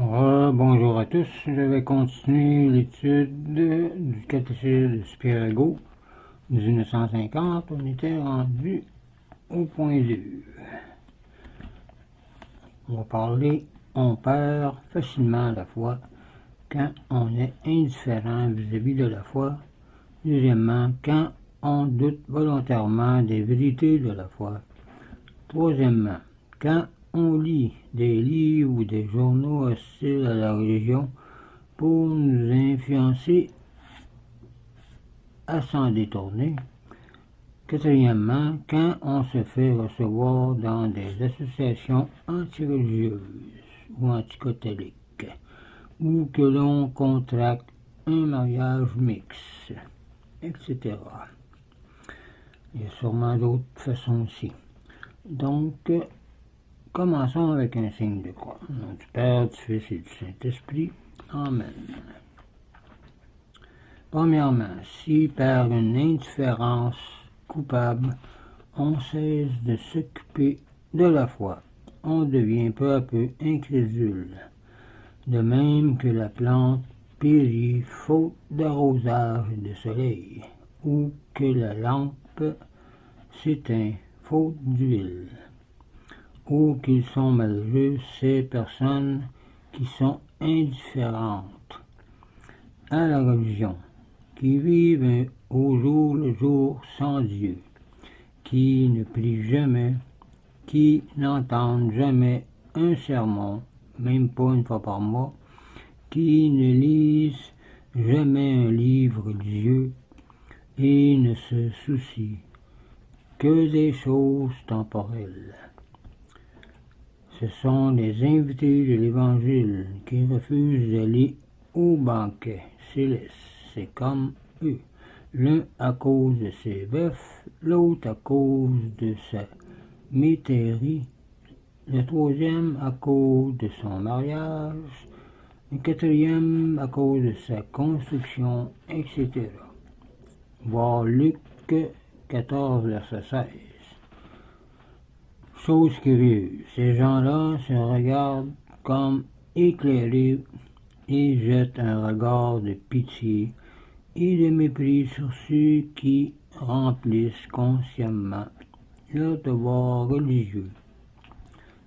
Bonjour à tous, je vais continuer l'étude du catéchisme de Spirago de 1950. On était rendu au point 2. On va parler, on perd facilement la foi quand on est indifférent vis-à-vis de la foi. Deuxièmement, quand on doute volontairement des vérités de la foi. Troisièmement, quand on lit des livres ou des journaux hostiles à la religion pour nous influencer à s'en détourner. Quatrièmement, quand on se fait recevoir dans des associations antireligieuses ou anticatholiques, ou que l'on contracte un mariage mixte, etc. Il y a sûrement d'autres façons aussi. Donc, commençons avec un signe de croix. Au nom du Père, du Fils et du Saint-Esprit. Amen. Premièrement, si par une indifférence coupable, on cesse de s'occuper de la foi, on devient peu à peu incrédule, de même que la plante périt faute d'arrosage et de soleil, ou que la lampe s'éteint faute d'huile. Ou qu'ils sont malheureux ces personnes qui sont indifférentes à la religion, qui vivent au jour le jour sans Dieu, qui ne prient jamais, qui n'entendent jamais un sermon, même pas une fois par mois, qui ne lisent jamais un livre religieux et ne se soucient que des choses temporelles. Ce sont les invités de l'Évangile qui refusent d'aller au banquet céleste. C'est comme eux. L'un à cause de ses bœufs, l'autre à cause de sa métairie, le troisième à cause de son mariage, le quatrième à cause de sa construction, etc. Voir Luc 14, verset 16. Chose curieuse, ces gens-là se regardent comme éclairés et jettent un regard de pitié et de mépris sur ceux qui remplissent consciemment leur devoir religieux.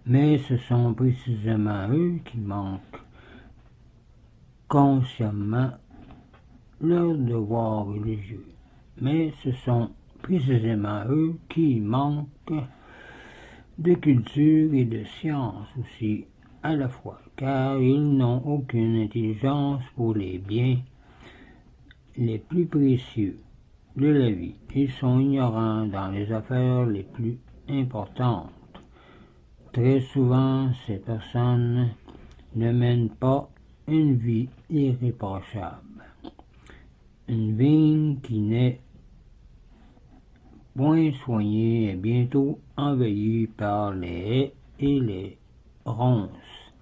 Mais ce sont précisément eux qui manquent consciemment leur devoir religieux. Mais ce sont précisément eux qui manquent de culture et de science aussi à la fois, car ils n'ont aucune intelligence pour les biens les plus précieux de la vie. Ils sont ignorants dans les affaires les plus importantes. Très souvent, ces personnes ne mènent pas une vie irréprochable. Une vigne qui n'est point soignée est bientôt envahie par les haies et les ronces,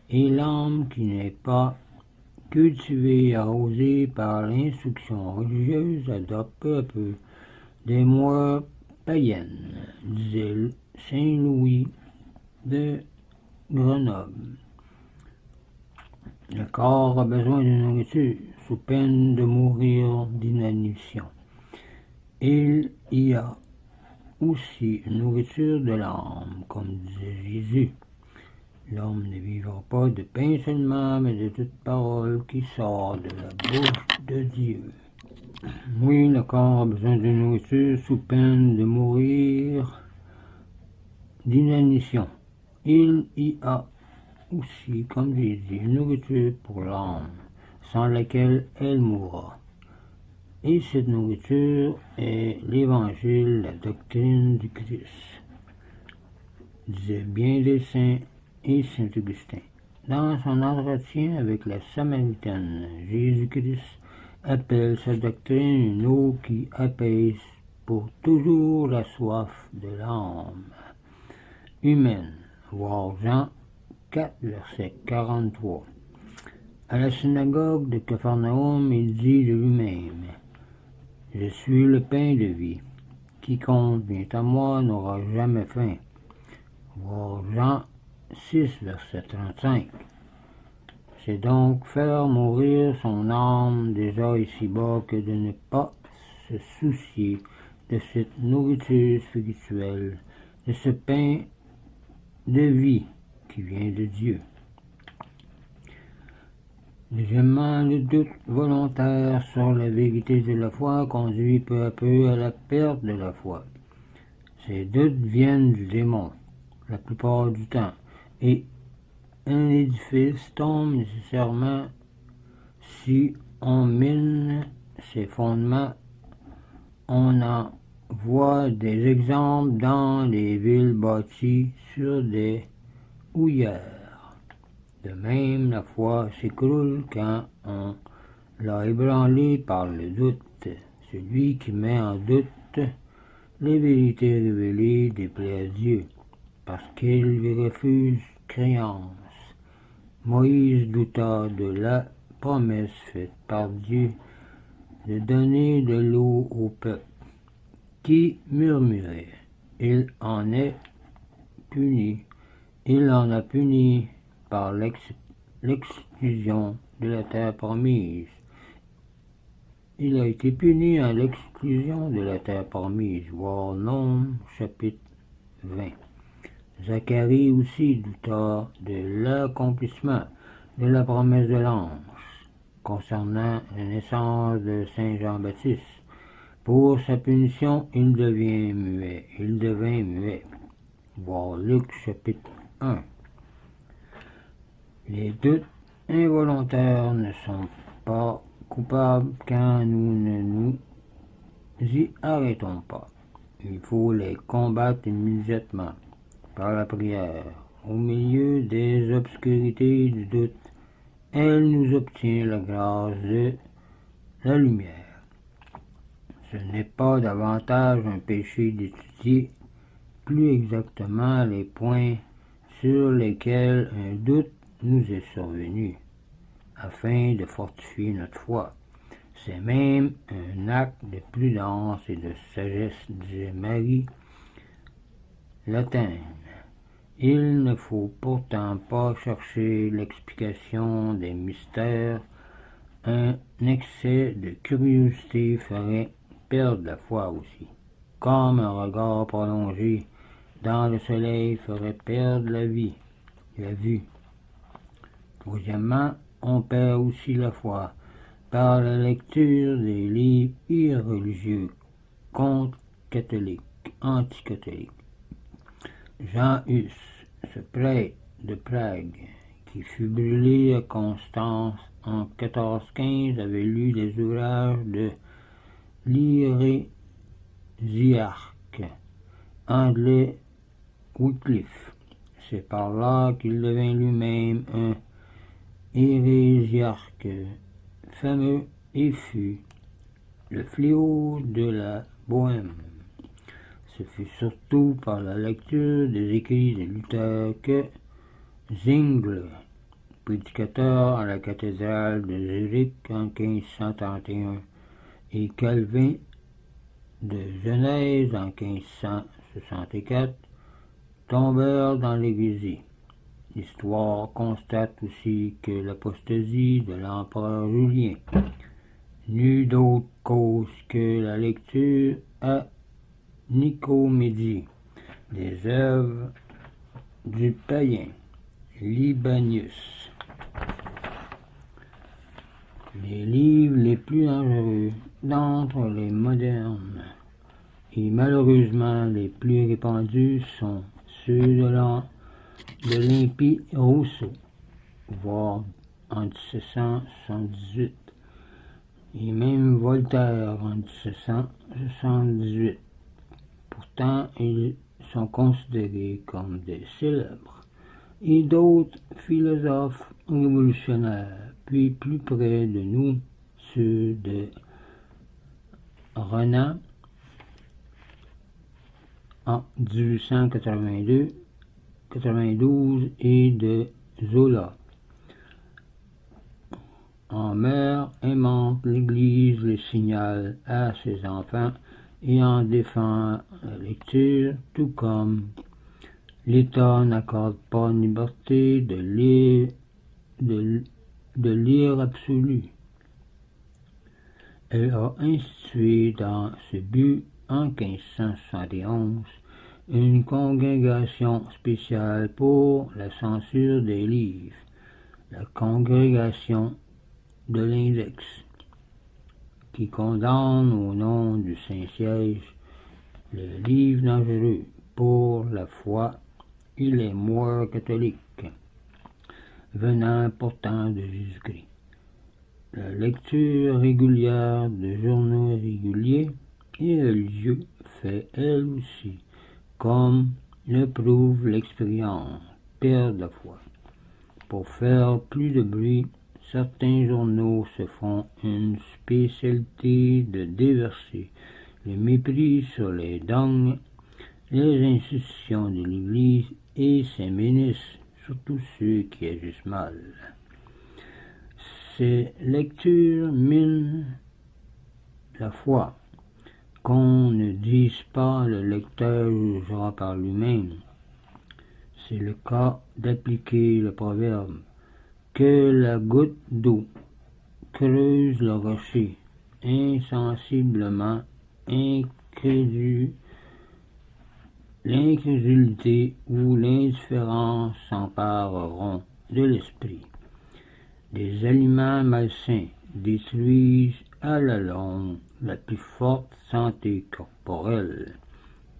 et l'âme qui n'est pas cultivée et arrosée par l'instruction religieuse adopte peu à peu des mœurs païennes, disait Saint Louis de Grenoble. Le corps a besoin de nourriture, sous peine de mourir d'inanition. Il y a aussi une nourriture de l'âme, comme disait Jésus. L'homme ne vivra pas de pain seulement, mais de toute parole qui sort de la bouche de Dieu. Oui, le corps a besoin de nourriture sous peine de mourir d'inanition. Il y a aussi, comme j'ai dit, une nourriture pour l'âme, sans laquelle elle mourra. Et cette nourriture est l'Évangile, la doctrine du Christ, disait bien des saints et Saint Augustin. Dans son entretien avec la Samaritaine, Jésus-Christ appelle sa doctrine une eau qui apaise pour toujours la soif de l'âme humaine. Voir Jean 4, verset 43. À la synagogue de Capharnaüm, il dit de lui-même: « Je suis le pain de vie. Quiconque vient à moi n'aura jamais faim. » Voir Jean 6, verset 35. C'est donc faire mourir son âme déjà ici-bas que de ne pas se soucier de cette nourriture spirituelle, de ce pain de vie qui vient de Dieu. Deuxièmement, le doute volontaire sur la vérité de la foi conduit peu à peu à la perte de la foi. Ces doutes viennent du démon, la plupart du temps, et un édifice tombe nécessairement si on mine ses fondements. On en voit des exemples dans les villes bâties sur des houillères. De même, la foi s'écroule quand on l'a ébranlée par le doute. Celui qui met en doute les vérités révélées déplaît à Dieu, parce qu'il lui refuse créance. Moïse douta de la promesse faite par Dieu de donner de l'eau au peuple, qui murmurait. Il en a puni par l'exclusion de la terre promise. Il a été puni à l'exclusion de la terre promise, voir Nombre, chapitre 20. Zacharie aussi douta de l'accomplissement de la promesse de l'ange concernant la naissance de Saint Jean-Baptiste. Pour sa punition, il devint muet. Voir Luc, chapitre 1. Les doutes involontaires ne sont pas coupables quand nous ne nous y arrêtons pas. Il faut les combattre immédiatement par la prière. Au milieu des obscurités du doute, elle nous obtient la grâce de la lumière. Ce n'est pas davantage un péché d'étudier plus exactement les points sur lesquels un doute nous est survenu, afin de fortifier notre foi. C'est même un acte de prudence et de sagesse, disait Marie Latène. Il ne faut pourtant pas chercher l'explication des mystères. Un excès de curiosité ferait perdre la foi aussi, comme un regard prolongé dans le soleil ferait perdre la vue. Troisièmement, on perd aussi la foi par la lecture des livres irreligieux contre-catholiques, anticatholiques. Jean Hus, ce prêtre de Prague, qui fut brûlé à Constance en 1415, avait lu des ouvrages de l'hérésiarque anglais Wycliffe. C'est par là qu'il devint lui-même un hérésiarque fameux et fut le fléau de la Bohême. Ce fut surtout par la lecture des écrits de Luther que Zwingli, prédicateur à la cathédrale de Zurich en 1531, et Calvin de Genèse en 1564, tombèrent dans l'hérésie. L'histoire constate aussi que l'apostasie de l'empereur Julien n'eut d'autre cause que la lecture à Nicomédie des œuvres du païen Libanius. Les livres les plus dangereux d'entre les modernes et malheureusement les plus répandus sont ceux de l'impie Rousseau, voire en 1778, et même Voltaire en 1778. Pourtant, ils sont considérés comme des célèbres, et d'autres philosophes révolutionnaires, puis plus près de nous, ceux de Renan en 1892 et de Zola. En mère aimante, l'Église les signale à ses enfants et en défend la lecture, tout comme l'État n'accorde pas une liberté de de l'ire absolue. Elle a institué dans ce but, en 1571, une congrégation spéciale pour la censure des livres, la congrégation de l'Index, qui condamne au nom du Saint-Siège les livres dangereux pour la foi et les mœurs catholiques, venant pourtant de Jésus-Christ. La lecture régulière de journaux réguliers et religieux fait elle aussi, comme le prouve l'expérience, perdre la foi. Pour faire plus de bruit, certains journaux se font une spécialité de déverser le mépris sur les dogmes, les institutions de l'Église et ses ministres, surtout ceux qui agissent mal. Ces lectures minent la foi. Qu'on ne dise pas le lecteur jugera par lui-même. C'est le cas d'appliquer le proverbe que la goutte d'eau creuse le rocher, insensiblement l'incrédulité ou l'indifférence s'empareront de l'esprit. Des aliments malsains détruisent à la longue la plus forte santé corporelle.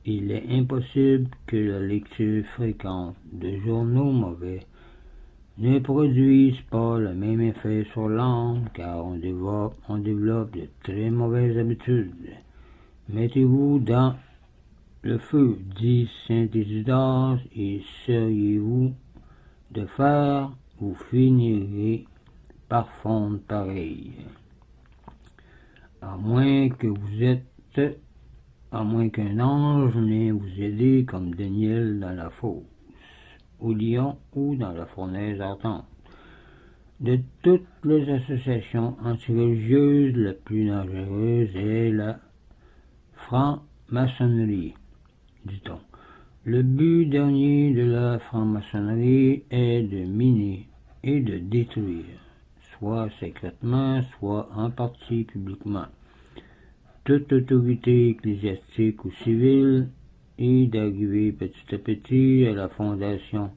Il est impossible que la lecture fréquente de journaux mauvais ne produise pas le même effet sur l'âme, car on développe de très mauvaises habitudes. Mettez-vous dans le feu, dit saint Isidore, et seriez-vous de fer, vous finirez par fondre pareil. À moins qu'un ange vienne vous aider comme Daniel dans la fosse, au lion ou dans la fournaise ardente. De toutes les associations antireligieuses, la plus dangereuse est la franc-maçonnerie, dit-on. Le but dernier de la franc-maçonnerie est de miner et de détruire, soit secrètement, soit en partie publiquement, toute autorité ecclésiastique ou civile, et d'arriver petit à petit à la fondation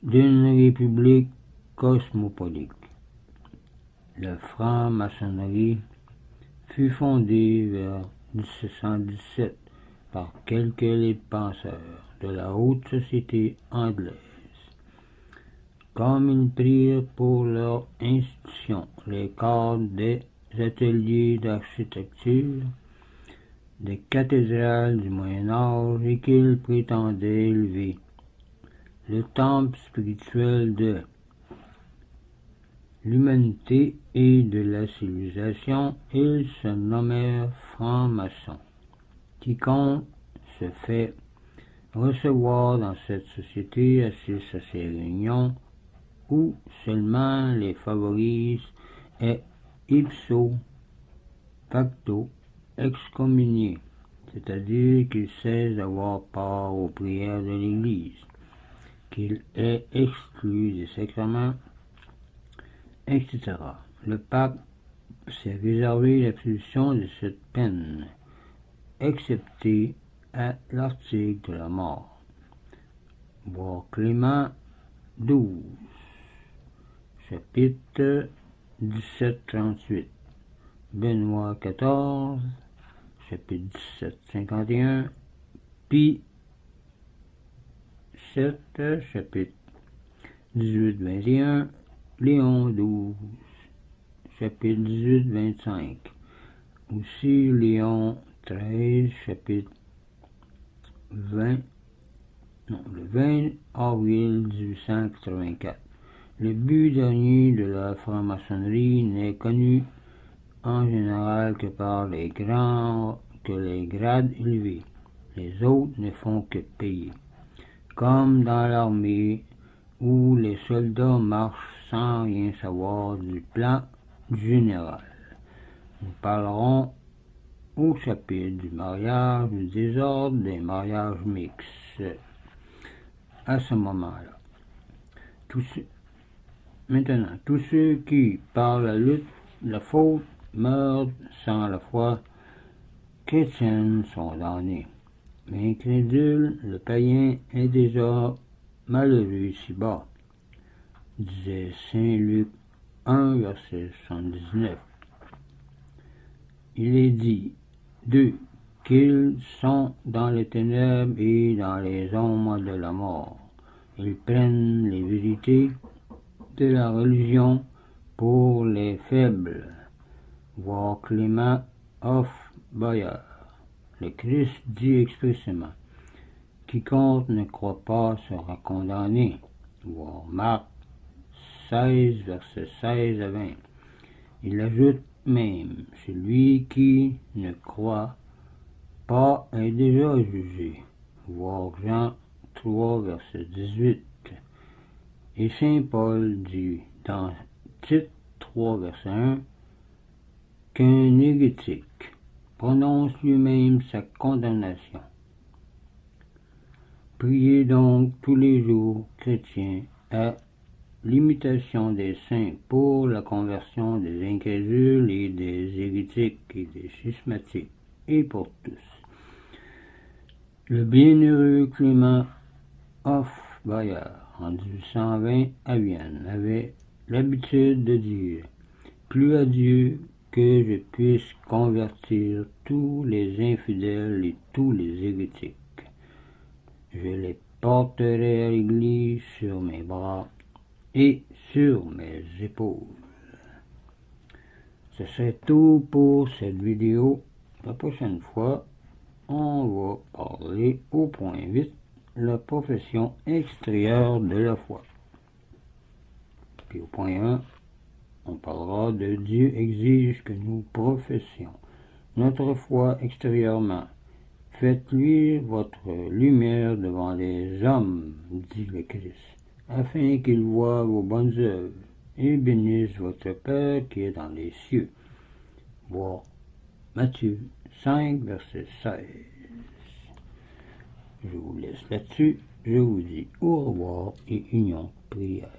d'une république cosmopolite. La franc-maçonnerie fut fondée vers 1717 par quelques penseurs de la haute société anglaise. Comme ils prirent pour leur institution les cadres des ateliers d'architecture, des cathédrales du Moyen-Âge et qu'ils prétendaient élever le temple spirituel de l'humanité et de la civilisation, ils se nommèrent francs-maçons. Quiconque se fait recevoir dans cette société assiste à ces réunions où seulement les favorise est ipso facto excommunié, c'est-à-dire qu'il cesse d'avoir part aux prières de l'Église, qu'il est exclu des sacrements, etc. Le pape s'est réservé l'absolution de cette peine, excepté à l'article de la mort. Voir Clément XII, chapitre 1738, Benoît XIV, chapitre 1751, Pie VII, chapitre 18-21, Léon XII, chapitre 18-25, aussi Léon XIII, chapitre le 20 avril 1884. Le but dernier de la franc-maçonnerie n'est connu en général que par les grades élevés. Les autres ne font que payer. Comme dans l'armée où les soldats marchent sans rien savoir du plan du général. Nous parlerons au chapitre du mariage, du désordre des mariages mixtes. À ce moment-là, Maintenant, tous ceux qui, par la faute, meurent sans la foi chrétienne sont damnés. L'incrédule, le païen, est déjà malheureux ici-bas, disait saint Luc 1, verset 79. Il est dit d'eux qu'ils sont dans les ténèbres et dans les ombres de la mort. Ils prennent les vérités de la religion pour les faibles. Voir Clément Hofbauer. Le Christ dit expressément: quiconque ne croit pas sera condamné. Voir Marc 16, versets 16 à 20. Il ajoute même: celui qui ne croit pas est déjà jugé. Voir Jean 3, verset 18. Et saint Paul dit dans Tite 3, verset 1, qu'un hérétique prononce lui-même sa condamnation. Priez donc tous les jours, chrétiens, à l'imitation des saints pour la conversion des incrédules et des hérétiques et des schismatiques, et pour tous. Le bienheureux Clément Hofbauer, en 1820 à Vienne, avait l'habitude de dire: plus à Dieu que je puisse convertir tous les infidèles et tous les hérétiques. Je les porterai à l'église sur mes bras et sur mes épaules. Ce serait tout pour cette vidéo. La prochaine fois, on va parler au point 8, la profession extérieure de la foi. Puis au point 1, on parlera de Dieu exige que nous professions notre foi extérieurement. Faites luire votre lumière devant les hommes, dit le Christ, afin qu'ils voient vos bonnes œuvres et bénissent votre Père qui est dans les cieux. Voir Matthieu 5, verset 16. Je vous laisse là-dessus. Je vous dis au revoir et union prière.